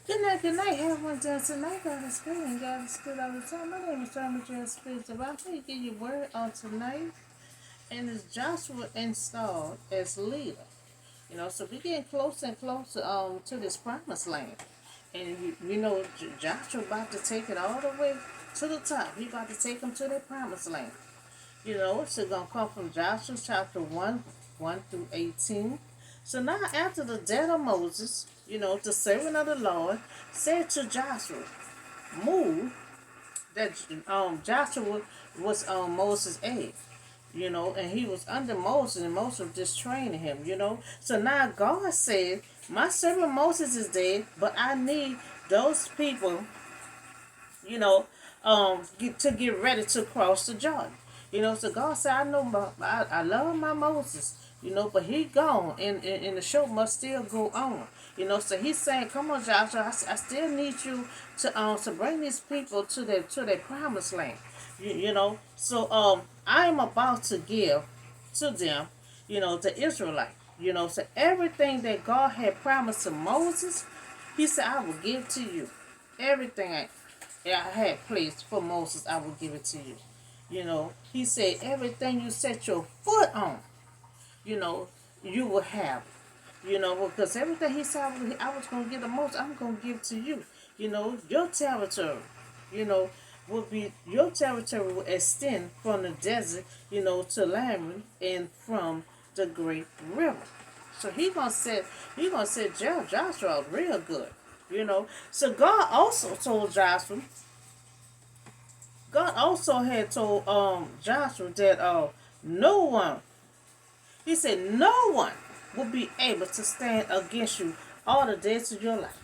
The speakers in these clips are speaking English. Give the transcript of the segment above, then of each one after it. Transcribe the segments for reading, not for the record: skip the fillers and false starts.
Good night. Have one done tonight. God is good and God is good all the time. My name is John Major Spirits of I to give you word on tonight. And it's Joshua installed as leader. So we getting closer and closer to this promised land. And Joshua about to take it all the way to the top. He about to take them to their promised land. It's gonna come from Joshua chapter 1 through 18. So now after the death of Moses, the servant of the Lord said to Joshua, move, that Joshua was Moses' aide, and he was under Moses, and Moses was just training him. So now God said, my servant Moses is dead, but I need those people, to get ready to cross the Jordan. So God said, I love my Moses, but he gone, and the show must still go on. So he's saying, come on, Joshua, I still need you to bring these people to their promised land. So I am about to give to them, the Israelite. So everything that God had promised to Moses, he said, I will give to you. Everything I had placed for Moses, I will give it to you. He said, everything you set your foot on, you will have. Because everything he said I was going to give to Moses, I'm going to give to you. Your territory, your territory will extend from the desert, to Laman and from the great river. So he gonna set Joshua up real good. So God also had told Joshua that no one, he said, no one will be able to stand against you all the days of your life.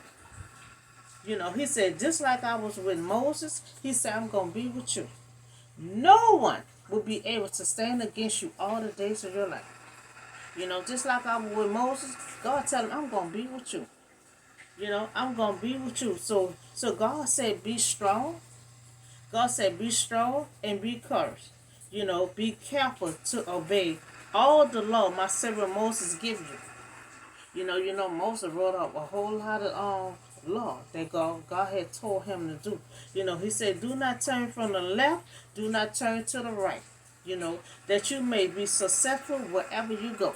He said, just like I was with Moses, he said, I'm going to be with you. No one will be able to stand against you all the days of your life. Just like I was with Moses, God tell him, I'm going to be with you. I'm going to be with you. So God said, be strong. God said, be strong and be courage. Be careful to obey all the law my servant Moses give you. Moses wrote up a whole lot of law that God had told him to do. He said, do not turn from the left, do not turn to the right. That you may be successful wherever you go.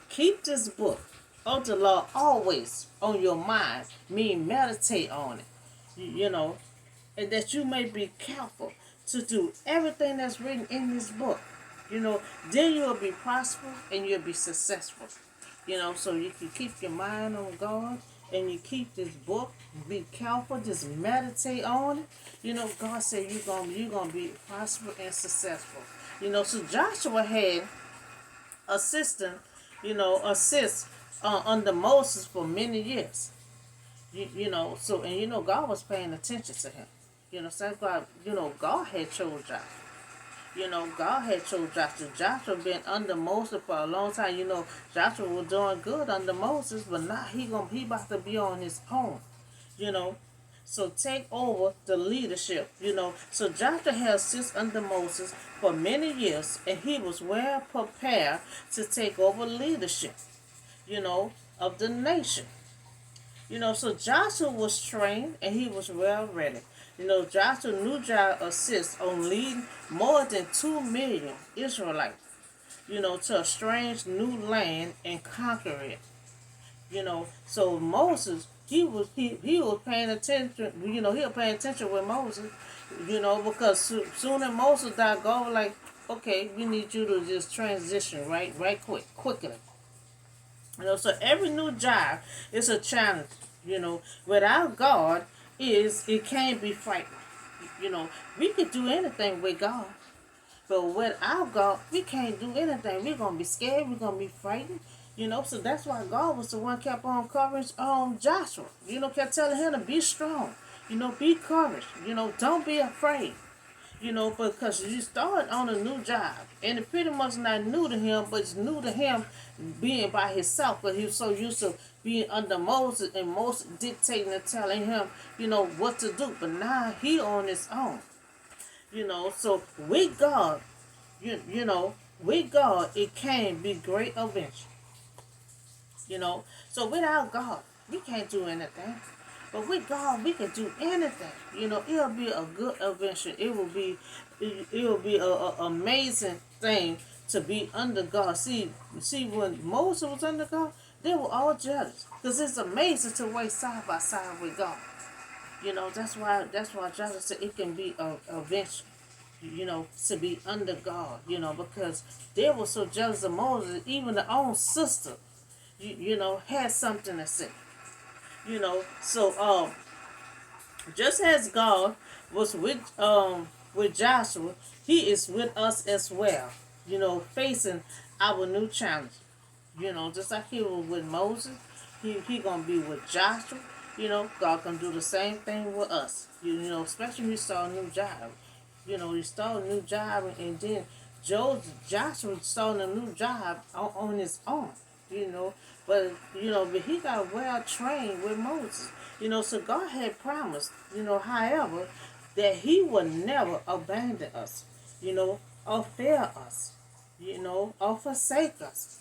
Keep this book of the law always on your mind, mean meditate on it. And that you may be careful to do everything that's written in this book. Then you'll be prosperous and you'll be successful. So you can keep your mind on God and you keep this book, be careful, just meditate on it. God said you're gonna be prosperous and successful. So Joshua had assistant, assist under Moses for many years. God was paying attention to him. So God, God had chose Joshua. God had chose Joshua. Joshua been under Moses for a long time. Joshua was doing good under Moses, but now he about to be on his own. You know, so take over the leadership. So Joshua had sit under Moses for many years, and he was well prepared to take over leadership. Of the nation. So Joshua was trained and he was well ready. Joshua knew God assist on leading more than 2 million Israelites, to a strange new land and conquer it. So Moses, he was paying attention, he was paying attention with Moses, because soon as Moses died, God was like, okay, we need you to just transition right quickly. So every new job is a challenge. Without God, it can't be frightening. We could do anything with God, but without God, we can't do anything. We're gonna be scared. We're gonna be frightened. So that's why God was the one kept on covering Joshua. Kept telling him to be strong. Be courage. Don't be afraid. Because you start on a new job, and it pretty much not new to him, but it's new to him being by himself, because he was so used to being under Moses, and Moses dictating and telling him, what to do. But now he on his own. So with God, with God, it can be great adventure. So without God, We can't do anything. But with God, we can do anything. It'll be a good adventure. It will be a amazing thing to be under God. See, when Moses was under God, they were all jealous because it's amazing to wait side by side with God. That's why Joshua said it can be a venture. To be under God. Because they were so jealous of Moses, even their own sister, had something to say. So just as God was with Joshua, He is with us as well. Facing our new challenge. Just like He was with Moses, He gonna be with Joshua. God can do the same thing with us. Especially when you start a new job. You start a new job, and then Joshua started a new job on his own. You know, but he got well trained with Moses. So God had promised. However, that He would never abandon us. Or fail us. Or forsake us.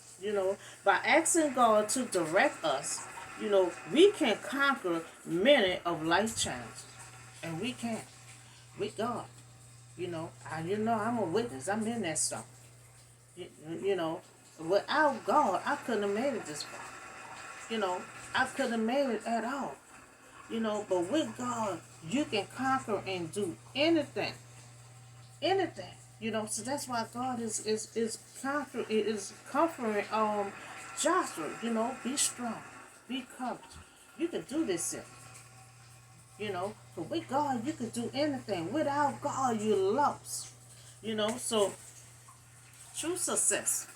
By asking God to direct us, we can conquer many of life challenges, and we can with God. I'm a witness. I'm in that stuff. You, you know, Without God, I couldn't have made it this far. I couldn't have made it at all. But with God, you can conquer and do anything. Anything. So that's why God is conquering, is comforting Joshua. Be strong, be courage. You can do this. But with God, you can do anything. Without God, you're lost. So true success.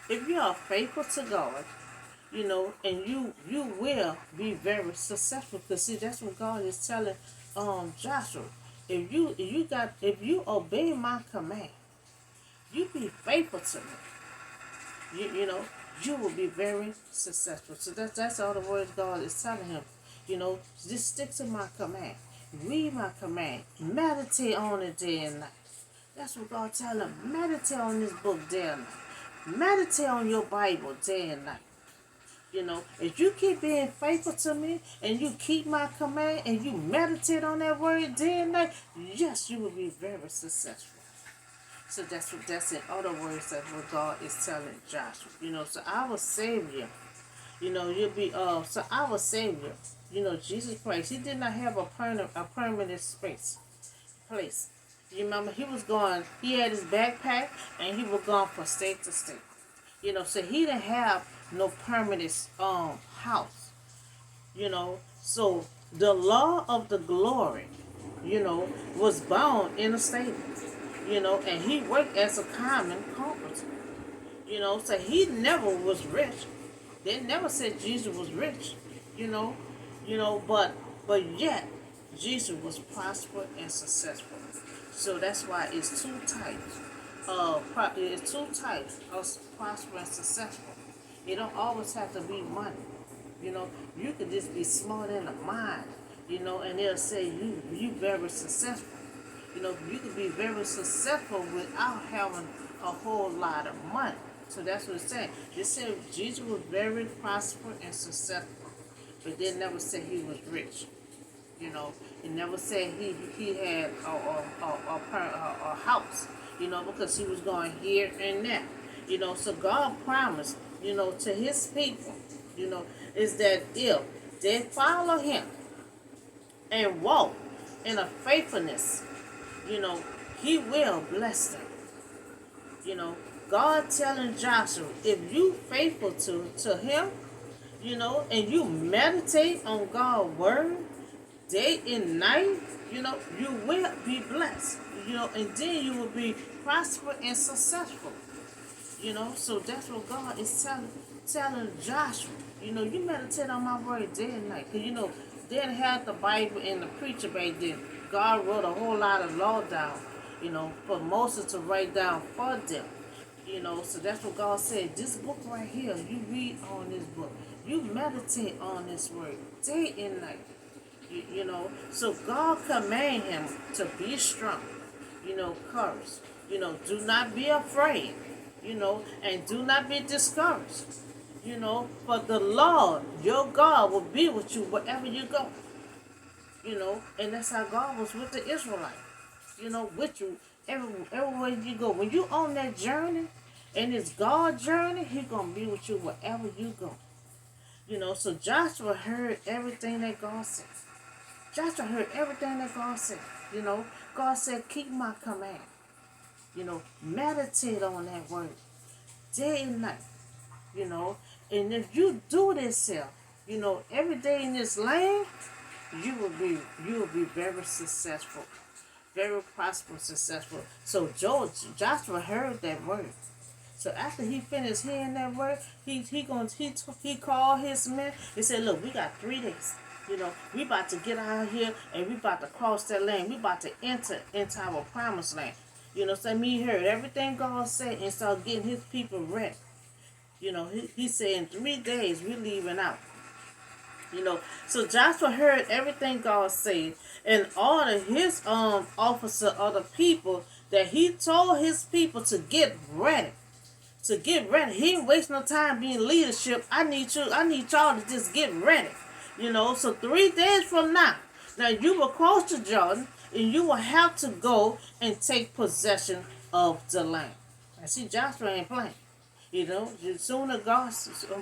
If you are faithful to God, and you will be very successful. Because see, that's what God is telling Joshua. If you obey my command, you be faithful to me. You will be very successful. So that's all the words God is telling him. Just stick to my command. Read my command. Meditate on it day and night. That's what God telling him. Meditate on this book day and night. Meditate on your Bible day and night. If you keep being faithful to me and you keep my command and you meditate on that word day and night, yes, you will be very successful. So that's in other words, that's what God is telling Joshua. So our Savior, you'll be so our Savior, Jesus Christ, He did not have a permanent place. You remember he had his backpack and he was going from state to state. So he didn't have no permanent house. So the law of the glory, was bound in a stable. And he worked as a common carpenter. So he never was rich. They never said Jesus was rich. But yet Jesus was prosperous and successful. So that's why it's two types. It's two types of prosperous and successful. It don't always have to be money. You could just be smart in the mind. And they'll say you very successful. You could be very successful without having a whole lot of money. So that's what it's saying. They said Jesus was very prosperous and successful, but they never said he was rich. It never said he had a house. Because he was going here and there. So God promised, to His people, is that if they follow Him and walk in a faithfulness, He will bless them. God telling Joshua, if you faithful to Him, and you meditate on God's word day and night, you will be blessed. And then you will be prosperous and successful. So that's what God is telling Joshua. You meditate on my word day and night. Because, they didn't have the Bible and the preacher back then. God wrote a whole lot of law down, for Moses to write down for them. So that's what God said. This book right here, you read on this book. You meditate on this word day and night. So God command him to be strong, courage. Do not be afraid, and do not be discouraged. For the Lord, your God, will be with you wherever you go. And that's how God was with the Israelites. With you everywhere you go. When you on that journey, and it's God's journey, He gonna be with you wherever you go. So Joshua heard everything that God said. Joshua heard everything that God said. God said, keep my command. Meditate on that word day and night. And if you do this here, every day in this land, you will be very successful, very prosperous, successful. So Joshua heard that word. So after he finished hearing that word, he called his men. He said, "Look, we got 3 days. We about to get out of here and we about to cross that land. We about to enter into our promised land." So he heard everything God said and started getting his people ready. He said in 3 days we're leaving out. So Joshua heard everything God said and ordered his officer of the people that he told his people to get ready. To get ready. He ain't wasting no time being leadership. I need y'all to just get ready. So 3 days from now you will cross the Jordan and you will have to go and take possession of the land. I see Joshua ain't playing. As soon as God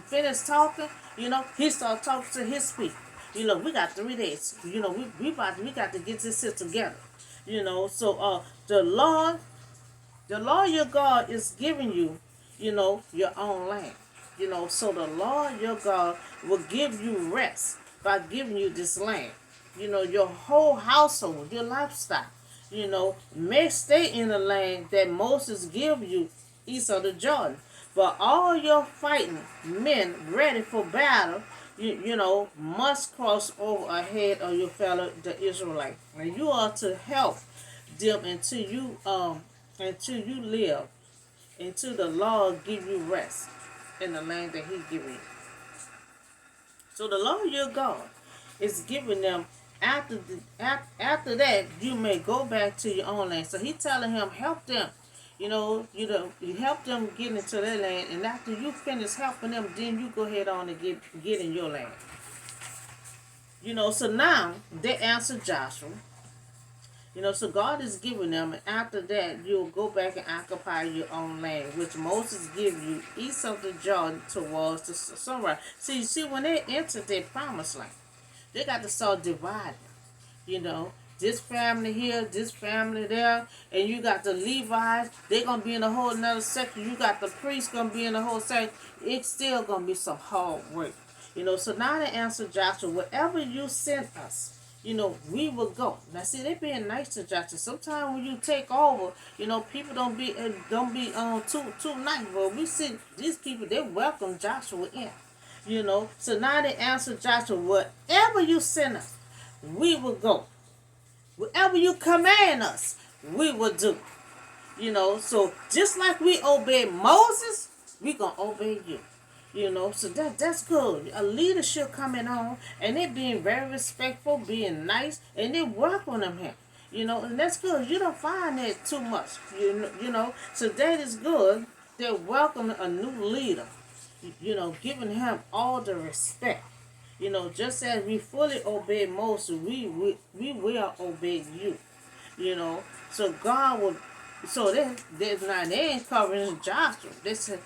finished talking, he started talking to his people. We got 3 days. We got to get this shit together. So the Lord your God is giving you, your own land. So the Lord your God will give you rest by giving you this land. Your whole household, your lifestyle, may stay in the land that Moses give you east of the Jordan. But all your fighting men ready for battle, must cross over ahead of your fellow the Israelite. And you are to help them until you live, until the Lord give you rest in the land that He give you. So the Lord your God is giving them after that you may go back to your own land. So He telling him help them. You help them get into their land, and after you finish helping them, then you go ahead on and get in your land. So now they answered Joshua. So God is giving them, and after that, you'll go back and occupy your own land, which Moses gave you east of the Jordan towards the sunrise. See, when they entered their promised land, they got to start dividing. This family here, this family there, and you got the Levites, they're going to be in a whole another section. You got the priests going to be in a whole section. It's still going to be some hard work. So now they answer Joshua, whatever you send us, we will go. Now see, they being nice to Joshua. Sometimes when you take over, people don't be too nice. But we see these people, they welcome Joshua in. So now they answer Joshua, whatever you send us, we will go. Whatever you command us, we will do. So just like we obeyed Moses, we gonna obey you. So that's good. A leadership coming on, and they being very respectful, being nice, and they welcome them here. And that's good. You don't find that too much. So that is good. They're welcoming a new leader. Giving him all the respect. Just as we fully obey Moses, we will obey you. So God will. So they ain't covering Joshua. They said,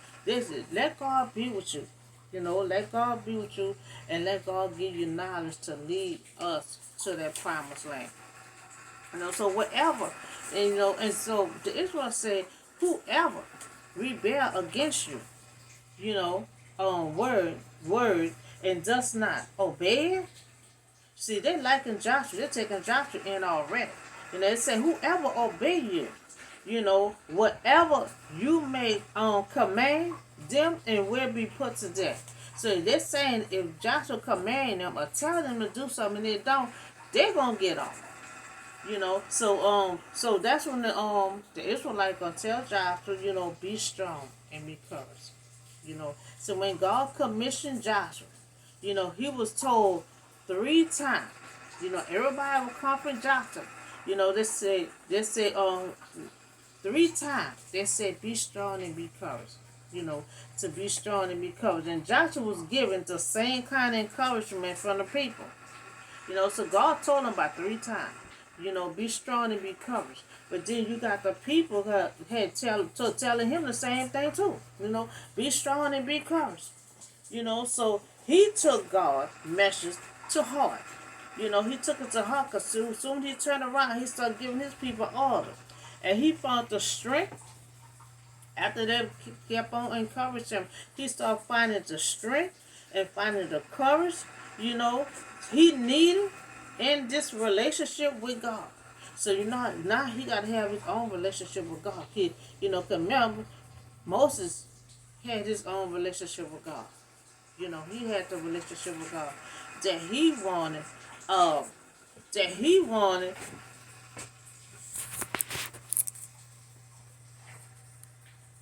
let God be with you. Let God be with you, and let God give you knowledge to lead us to that promised land. So whatever, and so the Israelites say, whoever rebel against you, word, and does not obey it. See, they liking Joshua. They're taking Joshua in already. They say, whoever obey you, whatever you may command them, and will be put to death. So they're saying if Joshua command them or tell them to do something and they don't, they're gonna get off. So that's when the Israelites gonna tell Joshua, be strong and be courage. So when God commissioned Joshua, he was told 3 times. Everybody will comfort Joshua. They say 3 times. They said, be strong and be courage. you know, to be strong and be covered. And Joshua was given the same kind of encouragement from the people. You know, so God told him about 3 times, you know, be strong and be covered. But then you got the people telling him the same thing too. You know, be strong and be covered. You know, so he took God's message to heart. You know, he took it to heart because soon he turned around, he started giving his people order. And he found the strength. After they kept on encouraging him, he started finding the strength and finding the courage, you know, he needed in this relationship with God. So, you know, now he got to have his own relationship with God. You know, because remember, Moses had his own relationship with God. You know, he had the relationship with God that he wanted, uh, that he wanted,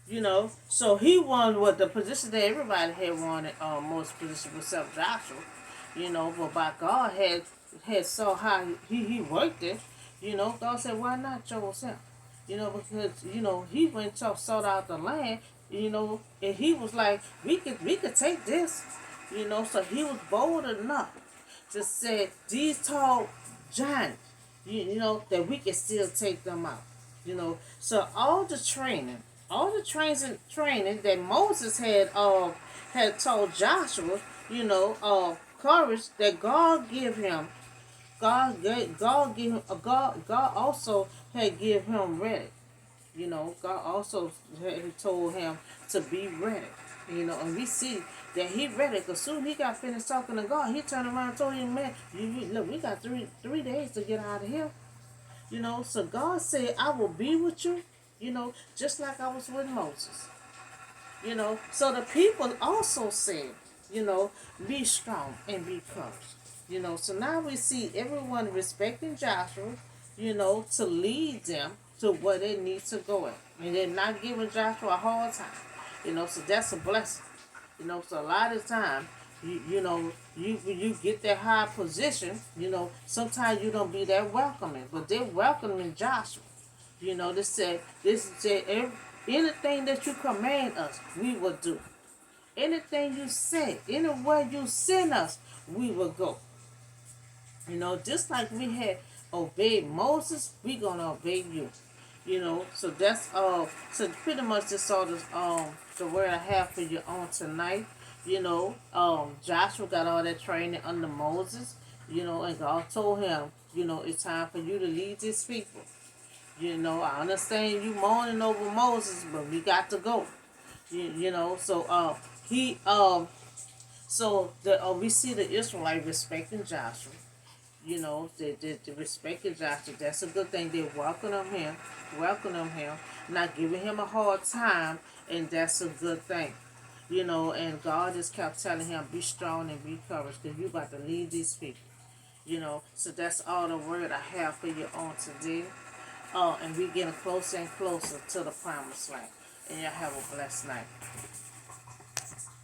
you know. So he wanted what the position that everybody had wanted, most position except Joshua, you know. But by God had saw how he worked it, you know. God said, why not chose him? You know, because you know he went and sought out the land, you know, and he was like, we could take this, you know. So he was bold enough to say these tall giants, you know, that we can still take them out. You know, so all the training that Moses had told Joshua, you know, courage that God give him. God give him. God also had give him ready. You know, God also had told him to be ready. You know, and we see that he ready because soon he got finished talking to God. He turned around and told him, man, look, we got three days to get out of here. You know, so God said, I will be with you, you know, just like I was with Moses. You know, so the people also said, you know, be strong and be courage. You know, so now we see everyone respecting Joshua, you know, to lead them to where they need to go at. And they're not giving Joshua a hard time. You know, so that's a blessing. You know, so a lot of time, you know, you get that high position, you know, sometimes you don't be that welcoming, but they're welcoming Joshua. You know, this said, anything that you command us, we will do. Anything you say, anywhere you send us, we will go. You know, just like we had obeyed Moses, we gonna obey you. You know, so that's so pretty much that's all the word I have for you on tonight. You know, Joshua got all that training under Moses, you know, and God told him, you know, it's time for you to lead these people. You know, I understand you mourning over Moses, but we got to go. You know, so he so the we see the Israelite respecting Joshua. You know, the respecting Joshua. That's a good thing. They welcoming him, not giving him a hard time, and that's a good thing. You know, and God just kept telling him, be strong and be courageous, because you got to lead these people. You know, so that's all the word I have for you on today. And we getting closer and closer to the promised land. And y'all have a blessed night.